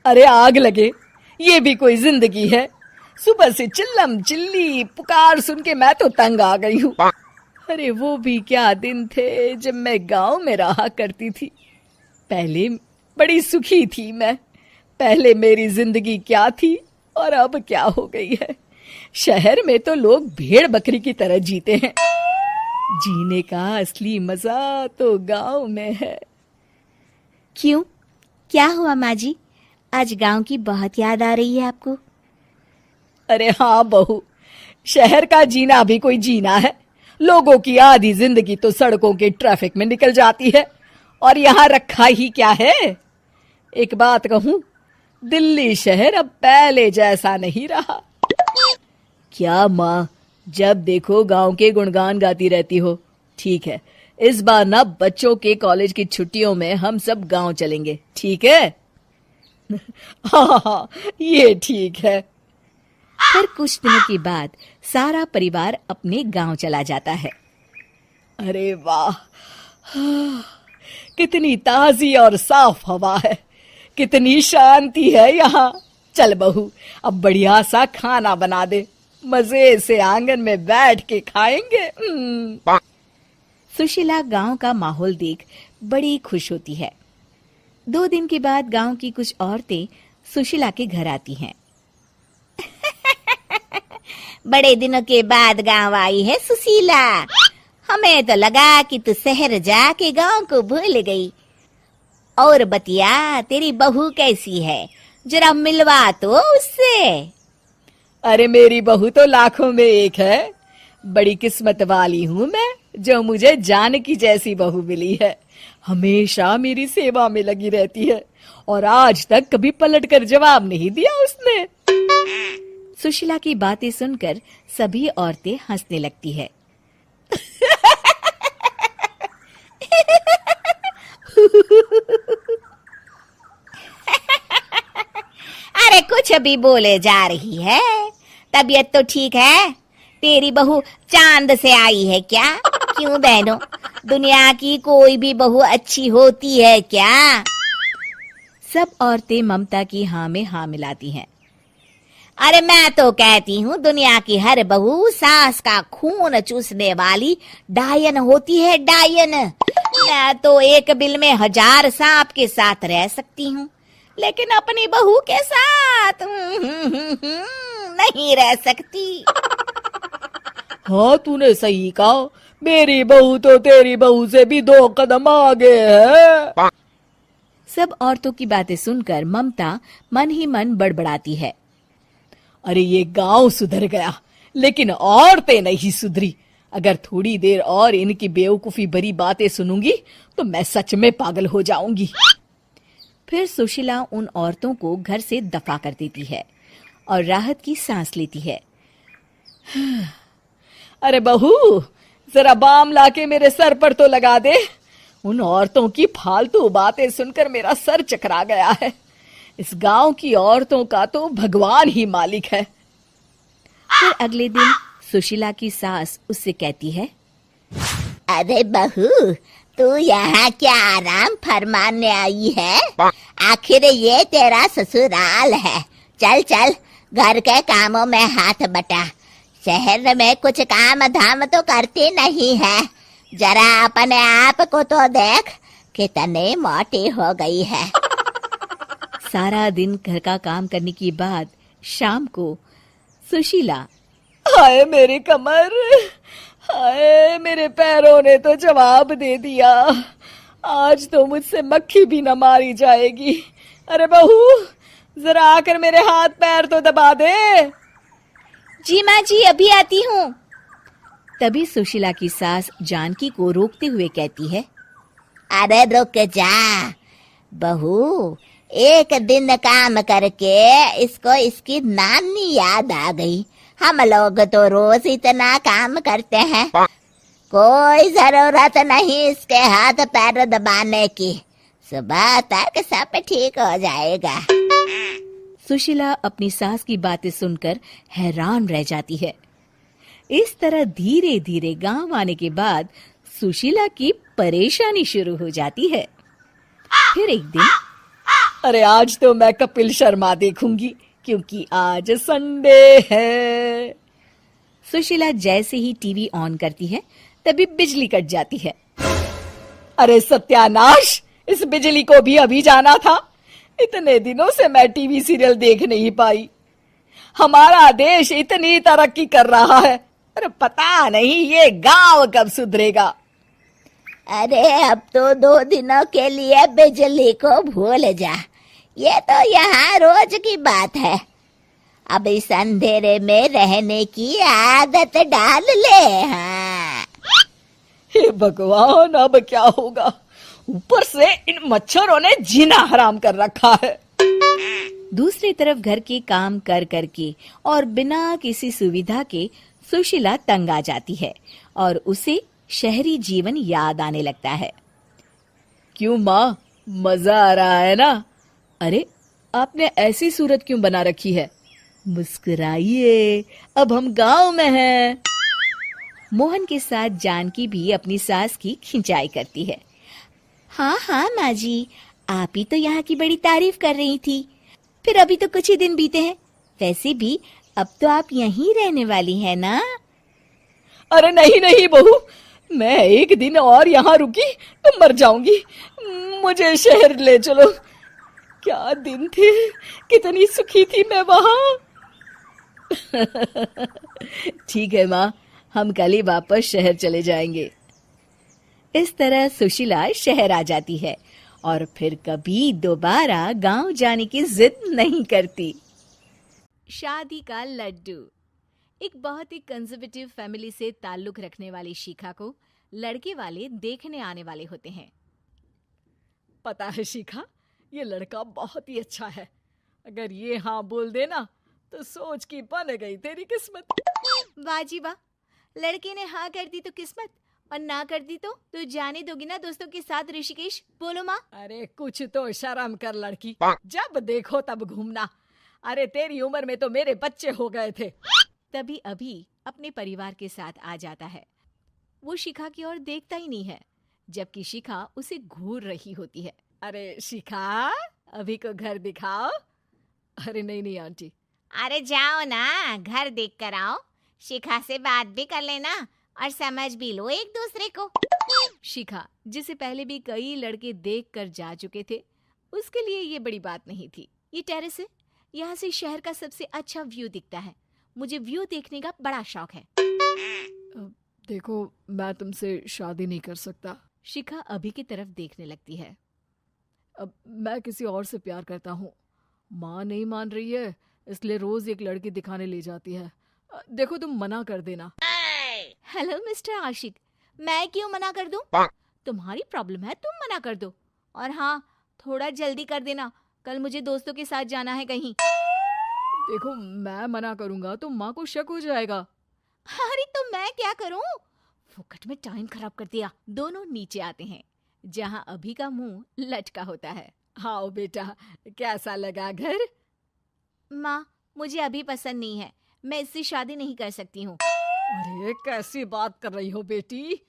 अरे आग लगे, ये भी कोई जिंदगी है। सुबह से चिल्लम चिल्ली पुकार सुन के मैं तो तंग आ गई हूँ। अरे वो भी क्या दिन थे जब मैं गांव में रहा करती थी। पहले बड़ी सुखी थी मैं। पहले मेरी जिंदगी क्या थी और अब क्या हो गई है। शहर में तो लोग भेड़ बकरी की तरह जीते हैं। जीने का असली मजा तो गांव में है। क्यों, क्या हुआ माँ जी? आज गांव की बहुत याद आ रही है आपको? अरे हाँ बहू, शहर का जीना भी कोई जीना है। लोगों की आधी जिंदगी तो सड़कों के ट्रैफिक में निकल जाती है और यहाँ रखा ही क्या है। एक बात कहूं, दिल्ली शहर अब पहले जैसा नहीं रहा। क्या माँ, जब देखो गांव के गुणगान गाती रहती हो। ठीक है, इस बार ना बच्चों के कॉलेज की छुट्टियों में हम सब गांव चलेंगे, ठीक है? हाँ, ये ठीक है। फिर कुछ दिनों के बाद सारा परिवार अपने गांव चला जाता है। अरे वाह, कितनी ताजी और साफ हवा है, कितनी शांति है यहाँ। चल बहू, अब बढ़िया सा खाना बना दे, मजे से आंगन में बैठ के खाएंगे। सुशीला गांव का माहौल देख बड़ी खुश होती है। 2 दिन के बाद गांव की कुछ औरतें सुशीला के घर आती हैं। बड़े दिनों के बाद गांव आई है सुशीला। हमें तो लगा कि तू शहर जाके गांव को भूल गई। और बतिया, तेरी बहू कैसी है? जरा मिलवा तो उससे। अरे मेरी बहू तो लाखों में एक है। बड़ी किस्मत वाली हूँ मैं जो मुझे जानकी जैसी बहू मिली है। हमेशा मेरी सेवा में लगी रहती है और आज तक कभी पलटकर जवाब नहीं दिया उसने। सुशीला की बातें सुनकर सभी औरतें हंसने लगती है। अरे कुछ भी बोले जा रही है। तबीयत तो ठीक है? तेरी बहू चांद से आई है क्या? क्यों बहनों, दुनिया की कोई भी बहू अच्छी होती है क्या? सब औरतें ममता की हाँ में हाँ मिलाती हैं। अरे मैं तो कहती हूँ दुनिया की हर बहू सास का खून चूसने वाली डायन होती है, डायन। मैं तो एक बिल में 1000 सांप के साथ रह सकती हूँ, लेकिन अपनी बहू के साथ नहीं रह सकती। हाँ, तूने सही कहा। मेरी बहू तो तेरी बहू से भी 2 कदम आगे है। सब औरतों की बातें सुनकर ममता मन ही मन बड़बड़ाती है। अरे ये गांव सुधर गया, लेकिन औरतें नहीं सुधरी। अगर थोड़ी देर और इनकी बेवकूफी भरी बातें सुनूंगी तो मैं सच में पागल हो जाऊंगी। फिर सुशीला उन औरतों को घर से दफा कर देती है और राहत की सांस लेती है। अरे बहू, जरा बाम लाके मेरे सर पर तो लगा दे। उन औरतों की फालतू बातें सुनकर मेरा सर चकरा गया है। इस गांव की औरतों का तो भगवान ही मालिक है। फिर अगले दिन सुशीला की सास उससे कहती है, अरे बहू, तू यहाँ क्या आराम फरमाने आई है? आखिर ये तेरा ससुराल है। चल चल, घर के कामों में हाथ बटा। शहर में कुछ काम धाम तो करती नहीं है। जरा अपने आप को तो देख, कितनी मोटी हो गई है। सारा दिन घर का काम करने के बाद शाम को सुशीला, हाय मेरी कमर, हाय मेरे पैरों ने तो जवाब दे दिया। आज तो मुझसे मक्खी भी न मारी जाएगी। अरे बहू, जरा आकर मेरे हाथ पैर तो दबा दे। जी माँ जी, अभी आती हूँ। तभी सुशीला की सास जानकी को रोकते हुए कहती है, अरे रुक जा बहू, एक दिन काम करके इसको इसकी नानी याद आ गई। हम लोग तो रोज इतना काम करते हैं, कोई जरूरत नहीं इसके हाथ पैर दबाने की। सुबह तक सब ठीक हो जाएगा। सुशीला अपनी सास की बातें सुनकर हैरान रह जाती है। इस तरह धीरे धीरे गांव आने के बाद सुशीला की परेशानी शुरू हो जाती है। फिर एक दिन अरे आज तो मैं कपिल शर्मा देखूंगी क्योंकि आज संडे है। सुशीला जैसे ही टीवी ऑन करती है तभी बिजली कट जाती है। अरे सत्यानाश, इस बिजली को भी अभी जाना था। इतने दिनों से मैं टीवी सीरियल देख नहीं पाई। हमारा देश इतनी तरक्की कर रहा है, अरे पता नहीं ये गांव कब सुधरेगा। अरे अब तो 2 दिनों के लिए बिजली को भूल जा, ये तो यहाँ रोज की बात है। अब इस अंधेरे में रहने की आदत डाल ले। हाँ हे भगवान, अब क्या होगा? ऊपर से इन मच्छरों ने जीना हराम कर रखा है। दूसरी तरफ घर के काम कर करके और बिना किसी सुविधा के सुशीला तंग आ जाती है और उसे शहरी जीवन याद आने लगता है। क्यों माँ, मजा आ रहा है ना? अरे आपने ऐसी सूरत क्यों बना रखी है? मुस्कुराइए, अब हम गांव में हैं। मोहन के साथ जानकी भी अपनी सास की खिंचाई करती है। हाँ हाँ माँ जी, आप ही तो यहाँ की बड़ी तारीफ कर रही थी। फिर अभी तो कुछ ही दिन बीते हैं, वैसे भी अब तो आप यहीं रहने वाली है ना? अरे नहीं नहीं बहू, मैं एक दिन और यहाँ रुकी तो मर जाऊंगी। मुझे शहर ले चलो। क्या दिन थे, कितनी सुखी थी मैं वहां। ठीक है माँ, हम कल ही वापस शहर चले जाएंगे। इस तरह सुशीला शहर आ जाती है और फिर कभी दोबारा गांव जाने की जिद नहीं करती। शादी का लड्डू। एक बहुत ही कंजर्वेटिव फैमिली से ताल्लुक रखने वाली शिखा को लड़के वाले देखने आने वाले होते हैं। पता है शिखा, ये लड़का बहुत ही अच्छा है। अगर ये हाँ बोल देना तो सोच की बन गई तेरी किस्मत। वाह जी वाह, लड़के ने हाँ कर दी तो किस्मत, और ना कर दी तो जाने दोगी ना दोस्तों के साथ ऋषिकेश? बोलो माँ। अरे कुछ तो शर्म कर लड़की, जब देखो तब घूमना। अरे तेरी उम्र में तो मेरे बच्चे हो गए थे। तभी अभी अपने परिवार के साथ आ जाता है। वो शिखा की ओर देखता ही नहीं है, जबकि शिखा उसे घूर रही होती है। अरे शिखा, अभी को घर दिखाओ। अरे नहीं नहीं आंटी। अरे जाओ ना, घर देख कर आओ, शिखा से बात भी कर लेना और समझ भी लो एक दूसरे को। शिखा, जिसे पहले भी कई लड़के देख कर जा चुके थे, उसके लिए ये बड़ी बात नहीं थी। ये टेरेस है, यहाँ से शहर का सबसे अच्छा व्यू दिखता है। मुझे व्यू देखने का बड़ा शौक है। देखो, मैं तुमसे शादी नहीं कर सकता। शिखा अभी की तरफ देखने लगती है। अब मैं किसी और से प्यार करता हूँ। माँ नहीं मान रही है, इसलिए रोज एक लड़की दिखाने ले जाती है। देखो तुम मना कर देना। हेलो मिस्टर आशिक, मैं क्यों मना कर दूं? तुम्हारी प्रॉब्लम है, तुम मना कर दो। और हाँ, थोड़ा जल्दी कर देना, कल मुझे दोस्तों के साथ जाना है कहीं। देखो मैं मना करूंगा तो माँ को शक हो जाएगा। अरे तो मैं क्या करूं? फुकट में टाइम खराब कर दिया। दोनों नीचे आते हैं, जहाँ अभी का मुंह लटका होता है। हाँ बेटा, कैसा लगा घर? माँ, मुझे अभी पसंद नहीं है, मैं इससे शादी नहीं कर सकती हूँ। अरे कैसी बात कर रही हो बेटी?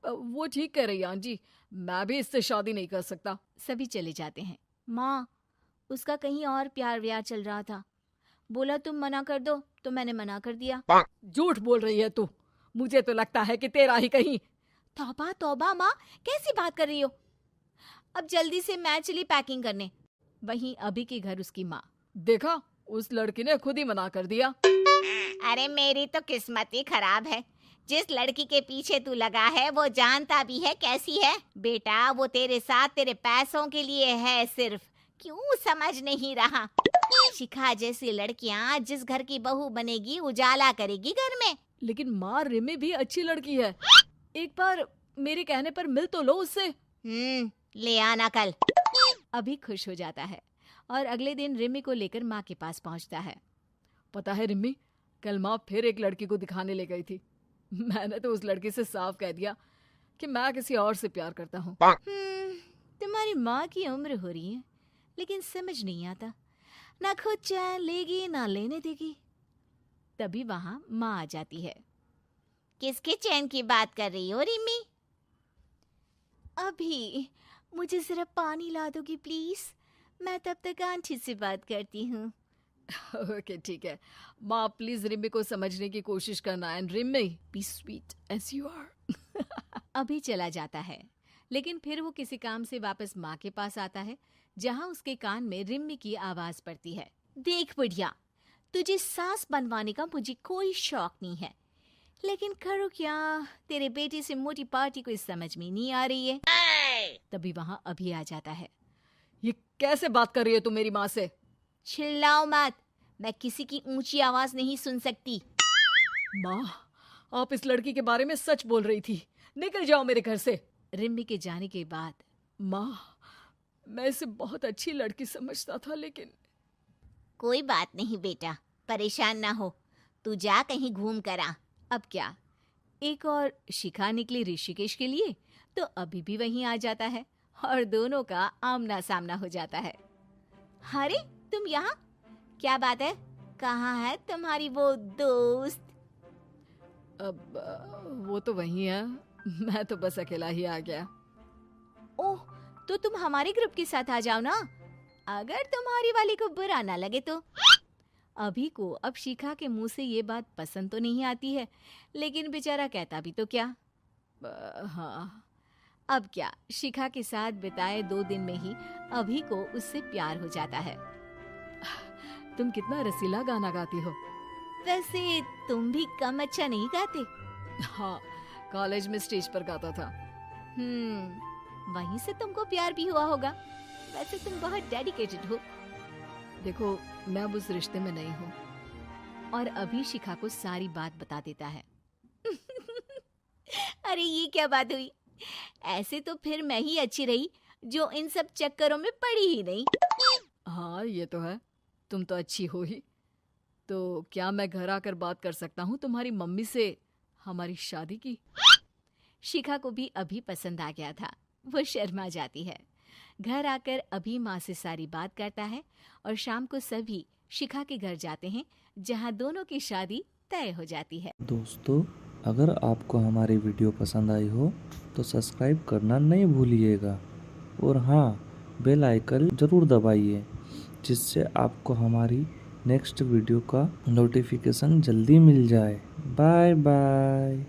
वो ठीक कह रही है आंटी, मैं भी इससे शादी नहीं कर सकता। सभी चले जाते हैं। माँ, उसका कहीं और प्यार व्यार चल रहा था, बोला तुम मना कर दो तो मैंने मना कर दिया। झूठ बोल रही है तू, मुझे तो लगता है कि तेरा ही कहीं। तौबा तौबा माँ, कैसी बात कर रही हो? अब जल्दी से मैं चली पैकिंग करने। वहीं अभी के घर उसकी माँ। देखा, उस लड़की ने खुद ही मना कर दिया। अरे मेरी तो किस्मत ही खराब है, जिस लड़की के पीछे तू लगा है वो जानता भी है कैसी है। बेटा वो तेरे साथ तेरे पैसों के लिए है सिर्फ, क्यों समझ नहीं रहा? शिखा जैसी लड़कियां जिस घर की बहू बनेगी उजाला करेगी घर में। लेकिन माँ, रिमी भी अच्छी लड़की है, एक बार मेरे कहने पर मिल तो लो उससे। ले आना कल। अभी खुश हो जाता है और अगले दिन रिमी को लेकर माँ के पास पहुँचता है। पता है रिमी, कल माँ फिर एक लड़की को दिखाने ले गई थी। मैंने तो उस लड़की से साफ कह दिया कि मैं किसी और से प्यार करता हूँ। तुम्हारी माँ की उम्र हो रही है, लेकिन समझ नहीं आता, ना खुद चैन लेगी ना लेने देगी। तभी वहाँ माँ आ जाती है। किसके चैन की बात कर रही हो रिमी? अभी मुझे जरा पानी ला दोगी प्लीज, मैं तब तक आंटी से बात करती हूँ। ओके ठीक है माँ, प्लीज रिम्मी को समझने की कोशिश करना and Rimmi be sweet as you are. अभी चला जाता है, लेकिन फिर वो किसी काम से वापस माँ के पास आता है, जहाँ उसके कान में रिम्मी की आवाज पड़ती है। देख बुढ़िया, तुझे सास बनवाने का मुझे कोई शौक नहीं है, लेकिन करो क्या, तेरे बेटे से मोटी पार्टी को समझ में नहीं आ रही है। तभी वहाँ अभी आ जाता है। ये कैसे बात कर रही है तू मेरी माँ से? चिल्लाओ मत, मैं किसी की ऊंची आवाज नहीं सुन सकती। माँ, आप इस लड़की के बारे में सच बोल रही थी, निकल जाओ मेरे घर से। रिम्मी के जाने के बाद माँ, मैं इसे बहुत अच्छी लड़की समझता था, लेकिन कोई बात नहीं बेटा, परेशान ना हो, तू जा कहीं घूम कर आ। अब क्या, एक और शिखा निकली ऋषिकेश के लिए, तो अभी भी वहीं आ जाता है और दोनों का आमना सामना हो जाता है। अरे तुम यहाँ, क्या बात है, कहाँ है तुम्हारी वो दोस्त? अब वो तो वही है, मैं तो बस अकेला ही आ गया। ओह, तो तुम हमारे ग्रुप के साथ आ जाओ ना, अगर तुम्हारी वाली को बुरा ना लगे तो। अभी को अब शिखा के मुंह से ये बात पसंद तो नहीं आती है, लेकिन बेचारा कहता भी तो क्या। हाँ, अब क्या, शिखा के साथ बिताए 2 दिन में ही अभी को उससे प्यार हो जाता है। तुम कितना रसीला गाना गाती हो। वैसे तुम भी कम अच्छा नहीं गाते। हाँ, कॉलेज में स्टेज पर गाता था। वहीं से तुमको प्यार भी हुआ होगा। वैसे तुम बहुत डेडिकेटेड हो। देखो, मैं अब उस रिश्ते में नहीं हूँ। और अभी शिखा को सारी बात बता देता है। अरे ये क्या बात हुई, ऐसे तो फिर मैं ही अच्छी रही जो इन सब चक्करों में पड़ी ही नहीं। हाँ ये तो है, तुम तो अच्छी हो ही। तो क्या मैं घर आकर बात कर सकता हूँ तुम्हारी मम्मी से हमारी शादी की? शिखा को भी अभी पसंद आ गया था, वो शर्मा जाती है। घर आकर अभी माँ से सारी बात करता है और शाम को सभी शिखा के घर जाते हैं, जहाँ दोनों की शादी तय हो जाती है। दोस्तों, अगर आपको हमारी वीडियो पसंद आई हो तो सब्सक्राइब करना नहीं भूलिएगा और हाँ, बेल आइकन ज़रूर दबाइए, जिससे आपको हमारी नेक्स्ट वीडियो का नोटिफिकेशन जल्दी मिल जाए। Bye bye.